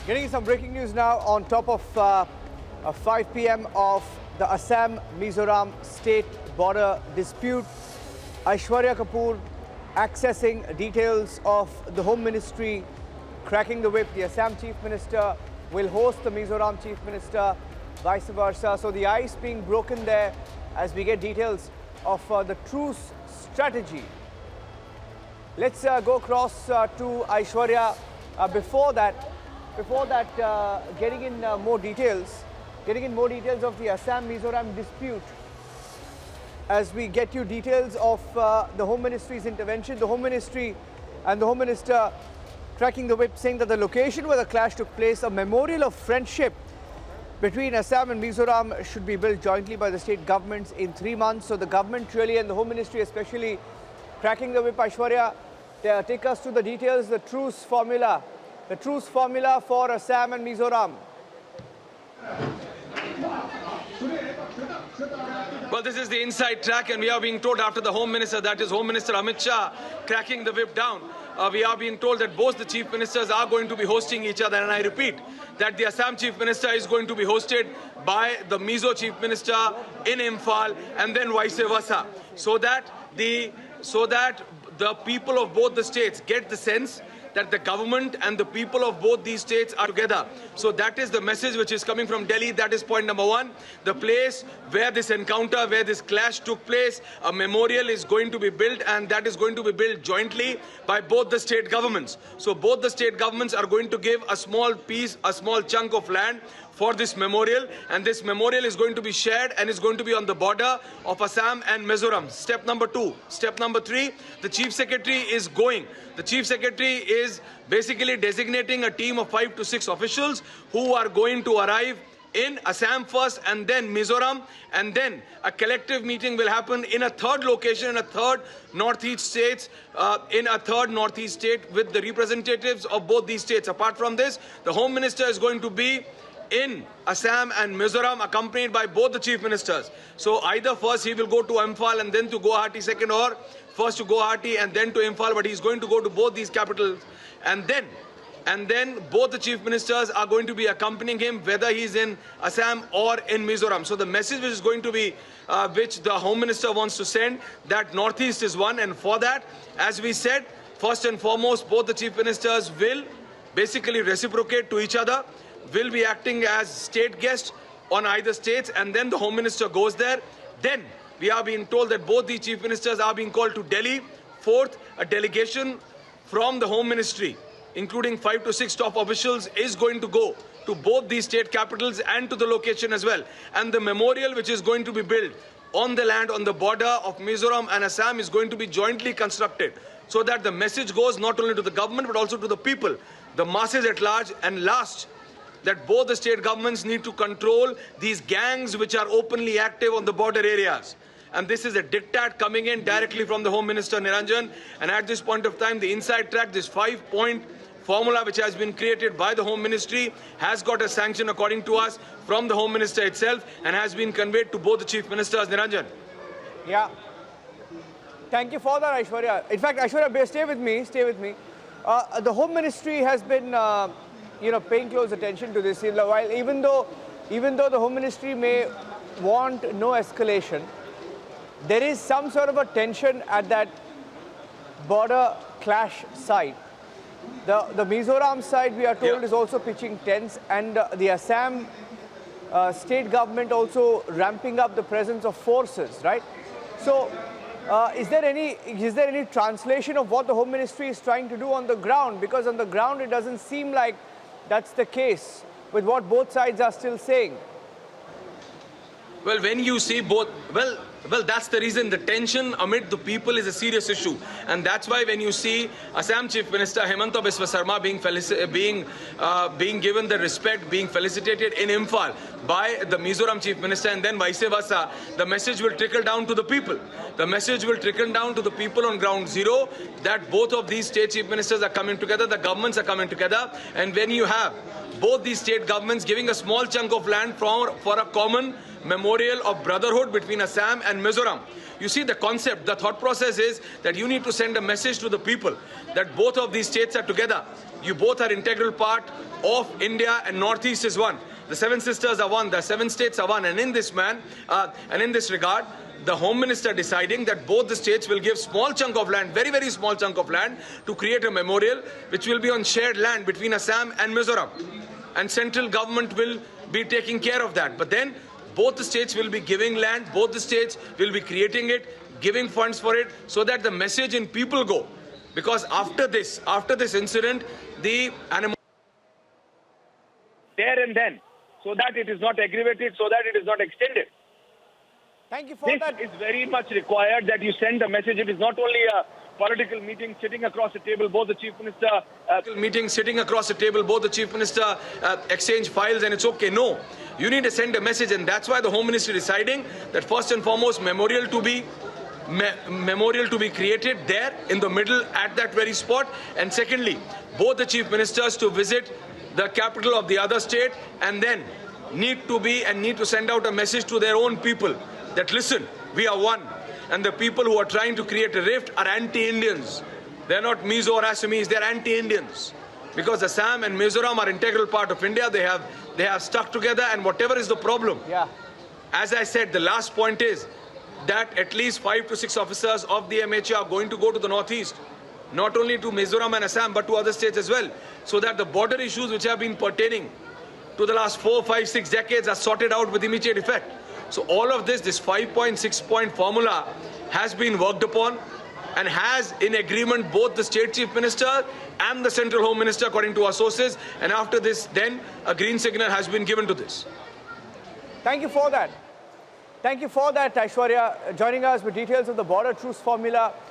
Getting some breaking news now on top of 5 p.m. of the Assam-Mizoram state border dispute. Aishwarya Kapoor accessing details of the Home Ministry cracking the whip. The Assam Chief Minister will host the Mizoram Chief Minister, vice versa. So the ice being broken there as we get details of the truce strategy. Let's go across to Aishwarya. Before that, getting in more details of the Assam-Mizoram dispute. As we get you details of the Home Ministry's intervention, the Home Ministry and the Home Minister cracking the whip, saying that the location where the clash took place, a memorial of friendship between Assam and Mizoram, should be built jointly by the state governments in 3 months. So the government really and the Home Ministry especially cracking the whip. Aishwarya, take us to the details, the truce formula for Assam and Mizoram. Well, this is the inside track, and we are being told after the Home Minister, that is Home Minister Amit Shah, cracking the whip down. We are being told that both the Chief Ministers are going to be hosting each other, and I repeat that the Assam Chief Minister is going to be hosted by the Mizo Chief Minister in Imphal, and then vice versa, so that the people of both the states get the sense that the government and the people of both these states are together. So that is the message which is coming from Delhi. That is point number one. The place where this encounter, where this clash took place, a memorial is going to be built, and that is going to be built jointly by both the state governments. So both the state governments are going to give a small piece, a small chunk of land for this memorial, and this memorial is going to be shared and is going to be on the border of Assam and Mizoram. Step number 2. Step number 3, the Chief Secretary is going. The Chief Secretary is basically designating a team of 5 to 6 officials who are going to arrive in Assam first and then Mizoram, and then a collective meeting will happen in a third location, in a third northeast state with the representatives of both these states. Apart from this, the Home Minister is going to be in Assam and Mizoram, accompanied by both the Chief Ministers. So either first he will go to Imphal and then to Guwahati second, or first to Guwahati and then to Imphal, but he's going to go to both these capitals, and then both the Chief Ministers are going to be accompanying him, whether he's in Assam or in Mizoram. So the message which is going to be, which the Home Minister wants to send, that Northeast is one, and for that, as we said, first and foremost, both the Chief Ministers will basically reciprocate to each other, will be acting as state guests on either states, and then the Home Minister goes there. Then we are being told that both the Chief Ministers are being called to Delhi. Fourth, a delegation from the Home Ministry, including 5 to 6 top officials, is going to go to both these state capitals and to the location as well. And the memorial which is going to be built on the land, on the border of Mizoram and Assam, is going to be jointly constructed, so that the message goes not only to the government but also to the people, the masses at large. And last, that both the state governments need to control these gangs which are openly active on the border areas. And this is a diktat coming in directly from the Home Minister, Niranjan. And at this point of time, the inside track, this 5-point formula which has been created by the Home Ministry, has got a sanction, according to us, from the Home Minister itself, and has been conveyed to both the Chief Ministers, Niranjan. Yeah. Thank you for that, Aishwarya. In fact, Aishwarya, stay with me. The Home Ministry has been paying close attention to this. While even though the Home Ministry may want no escalation, there is some sort of a tension at that border clash site. The Mizoram side, we are told, is also pitching tents, and the Assam state government also ramping up the presence of forces, right? So is there any translation of what the Home Ministry is trying to do on the ground? Because on the ground it doesn't seem like that's the case with what both sides are still saying. Well, when you see both, well, that's the reason. The tension amid the people is a serious issue, and that's why when you see Assam Chief Minister Himanta Biswa Sarma being given the respect, being felicitated in Imphal by the Mizoram Chief Minister, and then vice versa, the message will trickle down to the people. The message will trickle down to the people on ground zero, that both of these state chief ministers are coming together, the governments are coming together, and when you have both these state governments giving a small chunk of land for a common memorial of brotherhood between Assam and Mizoram. You see the concept, the thought process is that you need to send a message to the people that both of these states are together. You both are integral part of India, and Northeast is one. The seven sisters are one, the seven states are one. And in this regard, the Home Minister deciding that both the states will give small chunk of land, very, very small chunk of land, to create a memorial which will be on shared land between Assam and Mizoram. And central government will be taking care of that. But then both the states will be giving land, both the states will be creating it, giving funds for it, so that the message in people go. Because after this incident, the animal there and then, so that it is not aggravated, so that it is not extended. Thank you for This that. is very much required, that you send a message. It is not only a political meeting sitting across the table, both the Chief Minister meeting, sitting across the table, both the Chief Minister exchange files, and it's okay. No, you need to send a message, and that's why the Home Ministry deciding that first and foremost, memorial to be created there in the middle at that very spot, and secondly, both the Chief Ministers to visit the capital of the other state, and then need to send out a message to their own people that listen, we are one. And the people who are trying to create a rift are anti-Indians. They're not Mizo or Assamese, they're anti-Indians. Because Assam and Mizoram are integral part of India. They have stuck together, and whatever is the problem. Yeah. As I said, the last point is that at least 5 to 6 officers of the MHA are going to go to the Northeast. Not only to Mizoram and Assam, but to other states as well. So that the border issues which have been pertaining to the last 4, 5, 6 decades are sorted out with immediate effect. So all of this 5-point, 6-point formula has been worked upon and has in agreement both the state chief minister and the central home minister, according to our sources. And after this, then a green signal has been given to this. Thank you for that. Thank you for that, Aishwarya, joining us with details of the border truce formula.